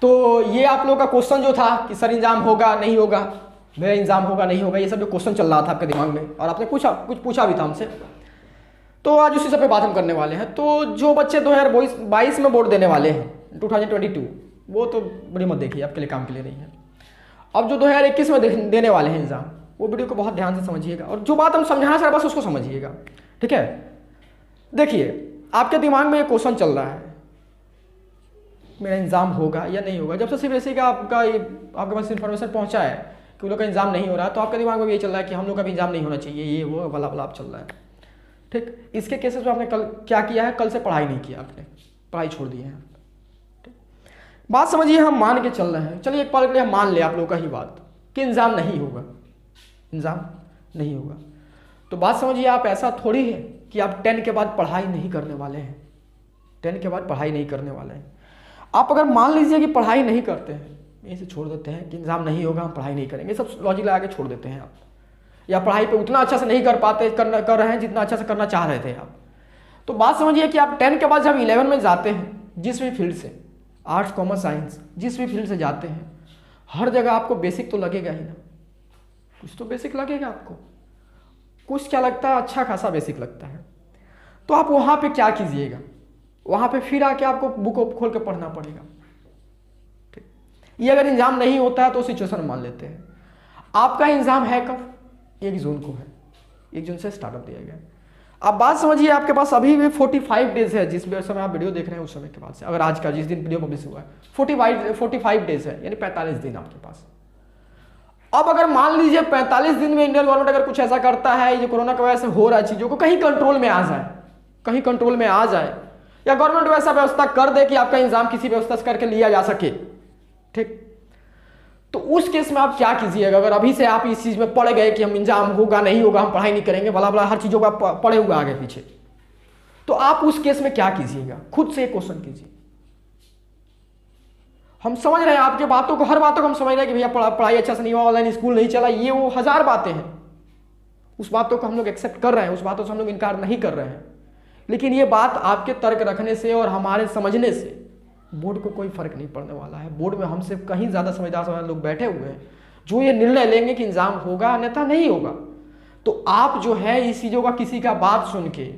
तो ये आप लोगों का क्वेश्चन जो था कि सर एग्जाम होगा नहीं होगा, मेरा एग्जाम होगा नहीं होगा, ये सब जो क्वेश्चन चल रहा था आपके दिमाग में और आपने कुछ पूछा भी था हमसे, तो आज उसी सब पे बात हम करने वाले हैं। तो जो बच्चे 2022 में बोर्ड देने वाले हैं 2022, वो तो बड़ी मत देखिए, आपके लिए काम के लिए नहीं है। अब जो 2021 में देने वाले हैं एग्जाम, वो वीडियो को बहुत ध्यान से समझिएगा और जो बात हम समझाना चाह रहे बस उसको समझिएगा, ठीक है। देखिए आपके दिमाग में ये क्वेश्चन चल रहा है मेरा एग्जाम होगा या नहीं होगा। जब से सीबीएसई का आपके पास इन्फॉर्मेशन पहुंचा है कि उन लोग का एग्जाम नहीं हो रहा है, तो आपके दिमाग में भी ये चल रहा है कि हम लोग का भी एग्जाम नहीं होना चाहिए, ये वो वाला आप चल रहा है, ठीक। इसके केसेस में आपने कल क्या किया है, कल से पढ़ाई नहीं किया, आपने पढ़ाई छोड़ दी है, ठीक। बात समझिए, हम मान के चल रहे हैं, चलिए एक पल के लिए हम मान ले आप लोगों का ही बात कि एग्जाम नहीं होगा, एग्जाम नहीं होगा। तो बात समझिए, आप ऐसा थोड़ी है कि आप 10 के बाद पढ़ाई नहीं करने वाले हैं, 10 के बाद पढ़ाई नहीं करने वाले हैं। आप अगर मान लीजिए कि पढ़ाई नहीं करते हैं, इसे छोड़ देते हैं कि एग्जाम नहीं होगा हम पढ़ाई नहीं करेंगे, सब लॉजिक लगा के छोड़ देते हैं आप, या पढ़ाई पे उतना अच्छा से नहीं कर रहे हैं जितना अच्छा से करना चाह रहे थे आप। तो बात समझिए कि आप 10 के बाद जब 11 में जाते हैं, जिस भी फील्ड से, आर्ट्स कॉमर्स साइंस जिस भी फील्ड से जाते हैं, हर जगह आपको बेसिक तो लगेगा ही ना, कुछ तो बेसिक लगेगा आपको, कुछ क्या लगता है, अच्छा खासा बेसिक लगता है। तो आप वहाँ पे क्या कीजिएगा, वहाँ पे फिर आके आपको बुक खोल के पढ़ना पड़ेगा, ठीक। ये अगर एग्जाम नहीं होता है तो सिचुएशन मान लेते हैं आपका एग्जाम है कब, 1 जून को है, 1 जून से स्टार्टअप दिया गया। अब बात समझिए, आपके पास अभी भी 45 डेज है, जिस समय आप वीडियो देख रहे हैं उस समय के बाद से, अगर आज का जिस दिन वीडियो पब्लिश हुआ है 45 डेज है, यानी 45 दिन आपके पास। अब अगर मान लीजिए 45 दिन में इंडियन गवर्नमेंट अगर कुछ ऐसा करता है, ये कोरोना की वजह से हो रहा है चीज़ों को कहीं कंट्रोल में आ जाए, कहीं कंट्रोल में आ जाए, या गवर्नमेंट वैसा व्यवस्था कर दे कि आपका एग्जाम किसी व्यवस्था से करके लिया जा सके, ठीक। तो उस केस में आप क्या कीजिएगा, अगर अभी से आप इस चीज में पड़ गए कि हम एग्जाम होगा नहीं होगा हम पढ़ाई नहीं करेंगे, भला भला हर चीजों का पड़े हुए आगे पीछे, तो आप उस केस में क्या कीजिएगा, खुद से एक क्वेश्चन कीजिए। हम समझ रहे हैं आपके बातों को, हर बातों को हम समझ रहे हैं कि भैया पढ़ाई अच्छा से नहीं हुआ, ऑनलाइन स्कूल नहीं चला, ये वो 1000 बातें हैं, उस बातों को हम लोग एक्सेप्ट कर रहे हैं, उस बातों से हम लोग इनकार नहीं कर रहे हैं। लेकिन ये बात आपके तर्क रखने से और हमारे समझने से बोर्ड को कोई फर्क नहीं पड़ने वाला है। बोर्ड में हमसे कहीं ज़्यादा समझदार लोग बैठे हुए हैं जो ये निर्णय लेंगे कि एग्जाम होगा अन्यथा नहीं होगा। तो आप जो है इस चीज़ों का किसी का बात सुन के,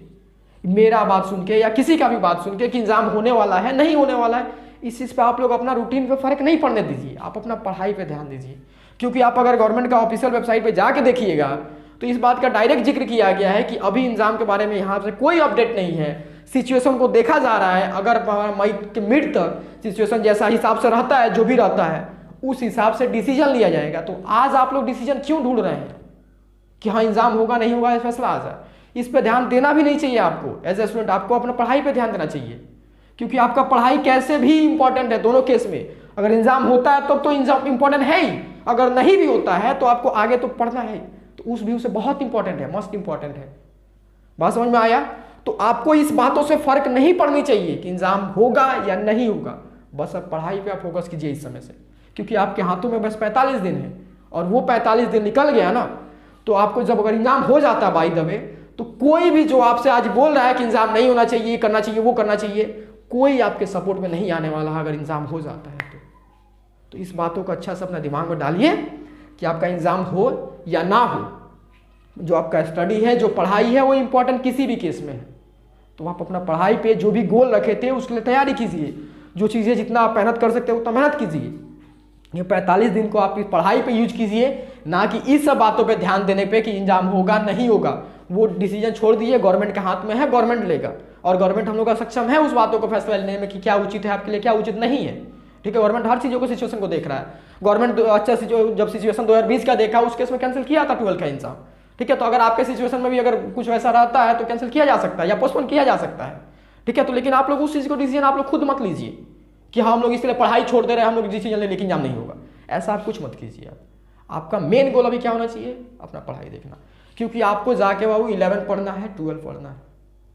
मेरा बात सुन के या किसी का भी बात सुन के कि एग्जाम होने वाला है नहीं होने वाला है, इस चीज़ पे आप लोग अपना रूटीन पे फर्क नहीं पड़ने दीजिए, आप अपना पढ़ाई पे ध्यान दीजिए। क्योंकि आप अगर गवर्नमेंट का ऑफिशियल वेबसाइट पे जाके देखिएगा तो इस बात का डायरेक्ट जिक्र किया गया है कि अभी एग्जाम के बारे में यहाँ से कोई अपडेट नहीं है, सिचुएशन को देखा जा रहा है। अगर मई के मिड तक सिचुएशन जैसा हिसाब से रहता है, जो भी रहता है उस हिसाब से डिसीजन लिया जाएगा। तो आज आप लोग डिसीजन क्यों ढूंढ रहे हैं कि हाँ एग्जाम होगा नहीं होगा फैसला आ जाए, इस पर ध्यान देना भी नहीं चाहिए आपको। एज ए स्टूडेंट आपको अपना पढ़ाई पे ध्यान देना चाहिए, क्योंकि आपका पढ़ाई कैसे भी इंपॉर्टेंट है दोनों केस में। अगर एग्जाम होता है तो एग्जाम इंपॉर्टेंट है ही, अगर नहीं भी होता है तो आपको आगे तो पढ़ना है, तो उस व्यू से बहुत इंपॉर्टेंट है, मस्ट इंपॉर्टेंट है। बात समझ में आया? तो आपको इस बातों से फर्क नहीं पड़नी चाहिए कि एग्जाम होगा या नहीं होगा, बस अब पढ़ाई पे आप फोकस कीजिए इस समय से, क्योंकि आपके हाथों में बस 45 दिन है और वो 45 दिन निकल गया ना, तो आपको जब अगर एग्जाम हो जाता है बाय द वे, तो कोई भी जो आपसे आज बोल रहा है कि एग्जाम नहीं होना चाहिए, करना चाहिए, वो करना चाहिए, कोई आपके सपोर्ट में नहीं आने वाला है अगर एग्जाम हो जाता है तो इस बातों को अच्छा से अपना दिमाग में डालिए कि आपका एग्जाम हो या ना हो, जो आपका स्टडी है, जो पढ़ाई है, वो इंपॉर्टेंट किसी भी केस में है। तो आप अपना पढ़ाई पे जो भी गोल रखे थे उसके लिए तैयारी कीजिए, जो चीज़ें जितना आप मेहनत कर सकते हो उतना मेहनत कीजिए। ये 45 दिन को आप इस पढ़ाई पे यूज कीजिए, ना कि इस सब बातों पे ध्यान देने पे कि एग्जाम होगा नहीं होगा। वो डिसीजन छोड़ दीजिए, गवर्नमेंट के हाथ में है, गवर्नमेंट लेगा, और गवर्नमेंट हम लोग का सक्षम है उस बातों को फैसला लेने में कि क्या उचित है आपके लिए, क्या उचित नहीं है। ठीक है, गवर्नमेंट हर चीज़ों को सिचुएशन को देख रहा है। गवर्नमेंट अच्छा जब सिचुएशन 2020 का देखा उस केस में कैंसिल किया था 12 का एग्जाम। ठीक है, तो अगर आपके सिचुएशन में भी अगर कुछ वैसा रहता है तो कैंसिल किया जा सकता है या पोस्टपोन किया जा सकता है। ठीक है, तो लेकिन आप लोग उस चीज़ को डिसीजन आप लोग खुद मत लीजिए कि हाँ हम लोग इसलिए पढ़ाई छोड़ दे रहे हैं, हम लोग डिसीजन ले लेकिन एग्जाम नहीं होगा, ऐसा आप कुछ मत कीजिए। आपका मेन गोल अभी क्या होना चाहिए, अपना पढ़ाई देखना, क्योंकि आपको जाके बाबू 11 पढ़ना है, 12 पढ़ना है।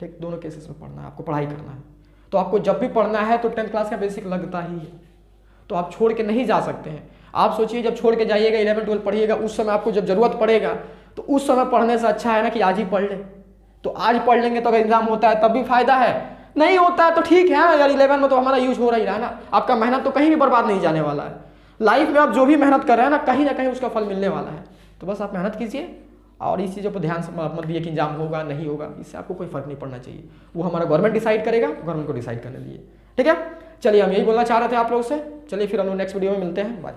ठीक, दोनों केसेस में पढ़ना है, आपको पढ़ाई करना है। तो आपको जब भी पढ़ना है तो 10th क्लास का बेसिक लगता ही है, तो आप छोड़ के नहीं जा सकते हैं। आप सोचिए जब छोड़ के जाइएगा 11-12 पढ़िएगा, उस समय आपको जब जरूरत पड़ेगा तो उस समय पढ़ने से अच्छा है ना कि आज ही पढ़ लें। तो आज पढ़ लेंगे तो अगर एग्जाम होता है तब भी फायदा है, नहीं होता है तो ठीक है यार, 11 में तो हमारा यूज हो रहा है ना, आपका मेहनत तो कहीं भी बर्बाद नहीं जाने वाला है। लाइफ में आप जो भी मेहनत कर रहे हैं ना कहीं उसका फल मिलने वाला है। तो बस आप मेहनत कीजिए और इस चीज़ों पर ध्यान मत दिए कि एग्जाम होगा नहीं होगा, इससे आपको कोई फर्क नहीं पड़ना चाहिए। वो हमारा गवर्नमेंट डिसाइड करेगा, गवर्नमेंट को डिसाइड करने दिए। ठीक है, चलिए हम यही बोलना चाह रहे थे आप लोगों से। चलिए फिर हम लोग नेक्स्ट वीडियो में मिलते हैं, बाय।